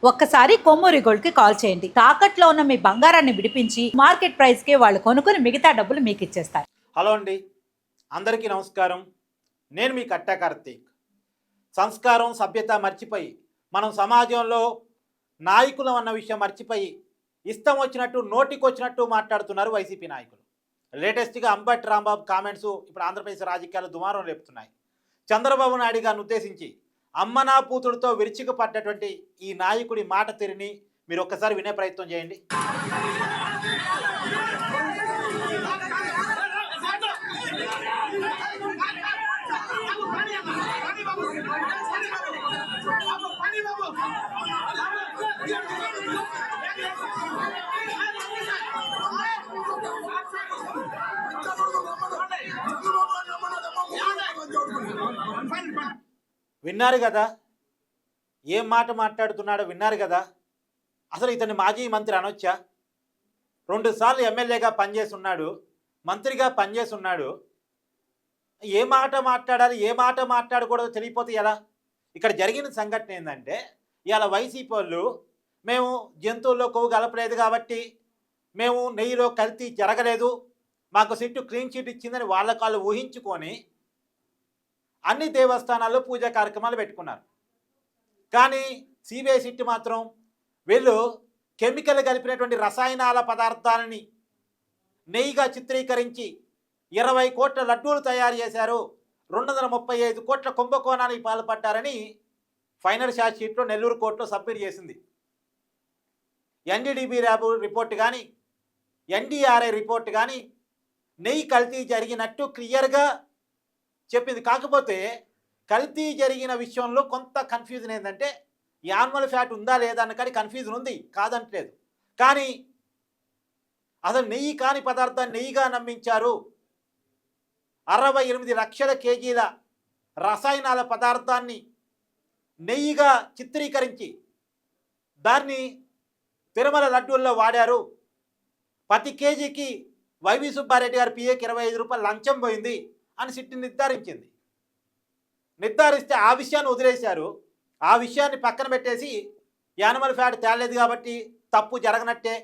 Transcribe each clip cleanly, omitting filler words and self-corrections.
ఒక్కసారి కొమ్మూరి గోల్డ్ కి కాల్ చేయండి. తాకట్లో ఉన్న మీ బంగారాన్ని విడిపించి మార్కెట్ ప్రైస్ కి వాళ్ళు కొనుక్కుని మిగతా డబ్బులు మీకు ఇచ్చేస్తారు. హలో అండి, అందరికీ నమస్కారం. నేను మీ కట్టా కార్తీక్. సంస్కారం సభ్యత మర్చిపోయి మనం సమాజంలో నాయకులు అన్న విషయం మర్చిపోయి ఇష్టం వచ్చినట్టు నోటికొచ్చినట్టు మాట్లాడుతున్నారు వైసీపీ నాయకులు. లేటెస్ట్గా అంబటి రాంబాబు కామెంట్స్ ఇప్పుడు ఆంధ్రప్రదేశ్ రాజకీయాలు దుమారం రేపుతున్నాయి. చంద్రబాబు నాయుడు గారిని ఉద్దేశించి అమ్మనా కూతురుతో విరుచుకు పడ్డటువంటి ఈ నాయకుడి మాట తీరుని మీరు ఒక్కసారి వినే ప్రయత్నం చేయండి. విన్నారు కదా, ఏం మాట మాట్లాడుతున్నాడో విన్నారు కదా. అసలు ఇతన్ని మాజీ మంత్రి అనొచ్చా? 2 సార్లు ఎమ్మెల్యేగా పనిచేసి ఉన్నాడు, మంత్రిగా పనిచేసి ఉన్నాడు. ఏ మాట మాట్లాడాలి, ఏ మాట మాట్లాడకూడదో తెలియపోతే ఎలా? ఇక్కడ జరిగిన సంఘటన ఏంటంటే, ఇవాళ వైసీపీ వాళ్ళు మేము జంతువుల్లో కొవ్వు కలపలేదు కాబట్టి, మేము నెయ్యిలో కల్తీ జరగలేదు, మాకు సిట్టు క్లీన్ చిట్ ఇచ్చిందని వాళ్ళ కాళ్ళు ఊహించుకొని అన్ని దేవస్థానాల్లో పూజా కార్యక్రమాలు పెట్టుకున్నారు. కానీ సిబిఐ సిట్ మాత్రం వీళ్ళు కెమికల్ కలిపినటువంటి రసాయనాల పదార్థాలని నెయ్యిగా చిత్రీకరించి 20 కోట్ల లడ్డూలు తయారు చేశారు, 235 కోట్ల కుంభకోణానికి పాల్పడ్డారని ఫైనల్ ఛార్జ్ షీట్లో నెల్లూరు కోర్టులో సబ్మిట్ చేసింది. ఎన్డీడీబీ ల్యాబ్ రిపోర్ట్ కానీ ఎన్డీఆర్ఐ రిపోర్ట్ కానీ నెయ్యి కల్తీ జరిగినట్టు క్లియర్గా చెప్పింది. కాకపోతే కల్తీ జరిగిన విషయంలో కొంత కన్ఫ్యూజన్ ఏంటంటే, యానిమల్ ఫ్యాట్ ఉందా లేదా అన్న కానీ కన్ఫ్యూజన్ ఉంది, కాదంటలేదు. కానీ అసలు నెయ్యి కాని పదార్థాన్ని నెయ్యిగా నమ్మించారు. 68 లక్షల కేజీల రసాయనాల పదార్థాన్ని నెయ్యిగా చిత్రీకరించి దాన్ని తిరుమల లడ్డూల్లో వాడారు. ప్రతి కేజీకి వైవి సుబ్బారెడ్డి గారి పిఏకి 25 రూపాయలు లంచం పోయింది అని సిట్ నిర్ధారించింది. నిర్ధారిస్తే ఆ విషయాన్ని వదిలేశారు. ఆ విషయాన్ని పక్కన పెట్టేసి యానిమల్ ఫ్యాట్ తేలేదు కాబట్టి తప్పు జరగనట్టే,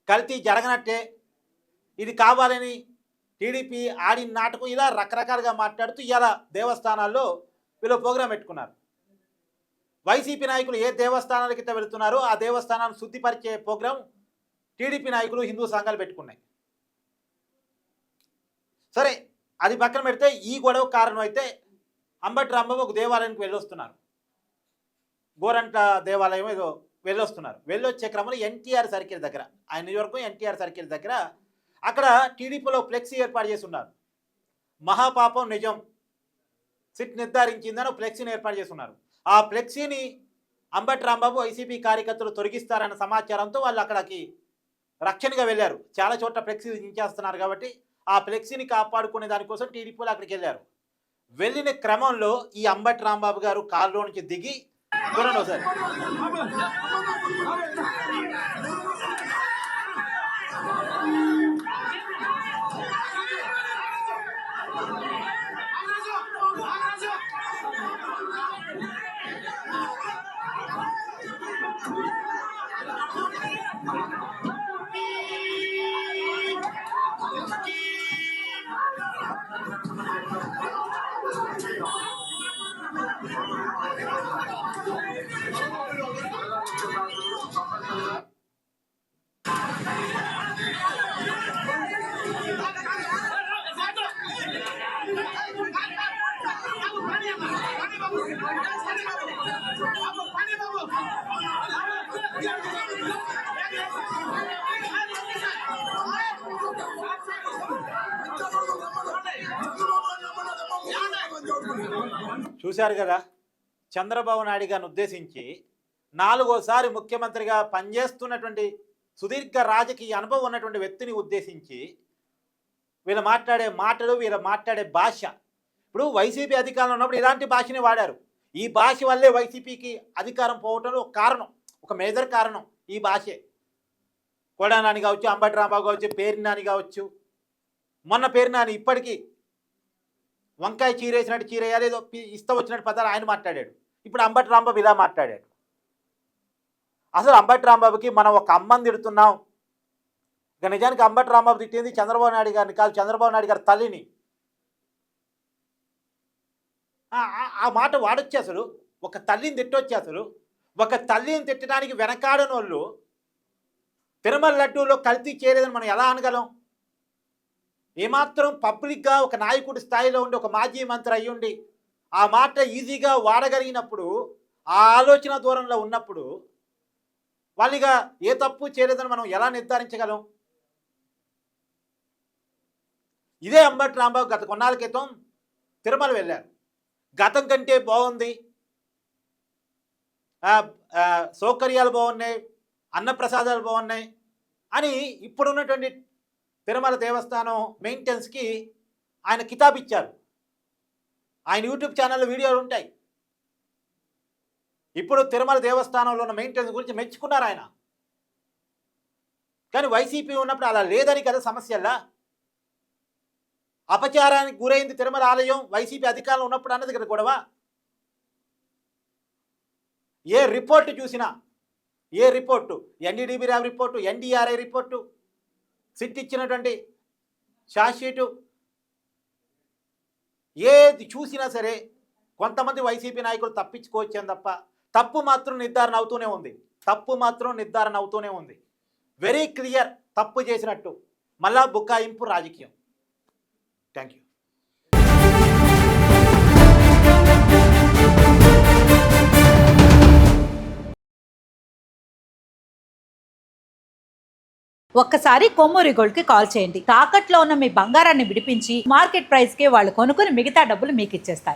కల్తీ జరగనట్టే, ఇది కావాలని టీడీపీ ఆడిన నాటకం, ఇలా రకరకాలుగా మాట్లాడుతూ ఇలా దేవస్థానాల్లో వీళ్ళు ప్రోగ్రాం పెట్టుకున్నారు. వైసీపీ నాయకులు ఏ దేవస్థానాలకి వెళుతున్నారో ఆ దేవస్థానాన్ని శుద్ధిపరిచే ప్రోగ్రాం టీడీపీ నాయకులు హిందూ సంఘాలు పెట్టుకున్నాయి. సరే, అది పక్కన పెడితే ఈ గొడవ కారణం అయితే అంబటి రాంబాబు ఒక దేవాలయానికి వెళ్ళొస్తున్నారు. గోరంట దేవాలయం ఏదో వెళ్ళొస్తున్నారు. వెళ్ళొచ్చే క్రమంలో ఎన్టీఆర్ సర్కిల్ దగ్గర, ఆయన నియోజకవర్గం ఎన్టీఆర్ సర్కిల్ దగ్గర అక్కడ టీడీపీలో ఫ్లెక్సీ ఏర్పాటు చేసి ఉన్నారు. మహాపాపం నిజం సిట్ నిర్ధారించిందని ఫ్లెక్సీని ఏర్పాటు చేస్తున్నారు. ఆ ఫ్లెక్సీని అంబటి రాంబాబు వైసీపీ కార్యకర్తలు తొలగిస్తారన్న సమాచారంతో వాళ్ళు అక్కడికి రక్షణగా వెళ్ళారు. చాలా చోట్ల ఫ్లెక్సీలు దించేస్తున్నారు కాబట్టి ఆ ఫ్లెక్సీని కాపాడుకునే దానికోసం టీడీపీలు అక్కడికి వెళ్ళారు. వెళ్ళిన క్రమంలో ఈ అంబటి రాంబాబు గారు కారులో నుంచి దిగి, చూడండి ఒకసారి, చూశారు కదా. చంద్రబాబు నాయుడు గారిని ఉద్దేశించి 4వసారి ముఖ్యమంత్రిగా పనిచేస్తున్నటువంటి సుదీర్ఘ రాజకీయ అనుభవం ఉన్నటువంటి వ్యక్తిని ఉద్దేశించి వీళ్ళు మాట్లాడే మాటలు, వీళ్ళు మాట్లాడే భాష, ఇప్పుడు వైసీపీ అధికారంలో ఉన్నప్పుడు ఇలాంటి భాషని వాడారు. ఈ భాష వల్లే వైసీపీకి అధికారం పోవటంలో ఒక కారణం, ఒక మేజర్ కారణం ఈ భాషే. కొడా నాని కావచ్చు, అంబటి రాంబాబు కావచ్చు, పేరు నాని కావచ్చు. మొన్న పేరు నాని ఇప్పటికీ వంకాయ చీరేసినట్టు చీరేయాలి, ఏదో ఇష్టం వచ్చినట్టు పదాలు ఆయన మాట్లాడాడు. ఇప్పుడు అంబటి రాంబాబు ఇలా మాట్లాడాడు. అసలు అంబటి రాంబాబుకి మనం ఒక అమ్మని తిడుతున్నాం. ఇక నిజానికి అంబటి రాంబాబు తిట్టింది చంద్రబాబు నాయుడు గారిని కాదు, చంద్రబాబు నాయుడు గారి తల్లిని. ఆ మాట వాడొచ్చి అసలు ఒక తల్లిని తిట్టొచ్చి అసలు ఒక తల్లిని తిట్టడానికి వెనకాడని వాళ్ళు తిరుమల లడ్డూలో కల్తీ చేయలేదని మనం ఎలా అనగలం? ఏమాత్రం పబ్లిక్గా ఒక నాయకుడి స్థాయిలో ఉండి ఒక మాజీ మంత్రి అయ్యుండి ఆ మాట ఈజీగా వాడగలిగినప్పుడు, ఆ ఆలోచన దూరంలో ఉన్నప్పుడు వాళ్ళిగా ఏ తప్పు చేయలేదని మనం ఎలా నిర్ధారించగలం? ఇదే అంబటి రాంబాబు గత కొన్నాళ్ళ క్రితం తిరుమల వెళ్ళారు. గతం కంటే బాగుంది, సౌకర్యాలు బాగున్నాయి, అన్నప్రసాదాలు బాగున్నాయి అని ఇప్పుడున్నటువంటి తిరుమల దేవస్థానం మెయింటెనెన్స్కి ఆయన కితాబ్ ఇచ్చారు. ఆయన యూట్యూబ్ ఛానల్లో వీడియోలు ఉంటాయి. ఇప్పుడు తిరుమల దేవస్థానంలో ఉన్న మెయింటెనెన్స్ గురించి మెచ్చుకున్నారు ఆయన. కానీ వైసీపీ ఉన్నప్పుడు అలా లేదని కదా సమస్యల్లా. అపచారానికి గురైంది తిరుమల ఆలయం వైసీపీ అధికారంలో ఉన్నప్పుడు అన్నది కదా గొడవ. ఏ రిపోర్టు చూసినా, ఏ రిపోర్టు, ఎన్డీడీబీ ర్యాబ్ రిపోర్టు, ఎన్డీఆర్ఐ రిపోర్టు, సిట్ ఇచ్చినటువంటి ఛార్జ్ షీటు, ఏది చూసినా సరే కొంతమంది వైసీపీ నాయకులు తప్పించుకోవచ్చాను తప్ప తప్పు మాత్రం నిర్ధారణ అవుతూనే ఉంది. తప్పు మాత్రం నిర్ధారణ అవుతూనే ఉంది. వెరీ క్లియర్ తప్పు చేసినట్టు. మళ్ళా బుకాయింపు రాజకీయం. Thank you. ఒక్కసారి కొమ్మూరి గోల్డ్ కి కాల్ చేయండి. తాకట్లో ఉన్న మీ బంగారాన్ని విడిపించి మార్కెట్ ప్రైస్ కి వాళ్ళు కొనుక్కుని మిగతా డబ్బులు మీకు ఇచ్చేస్తారు.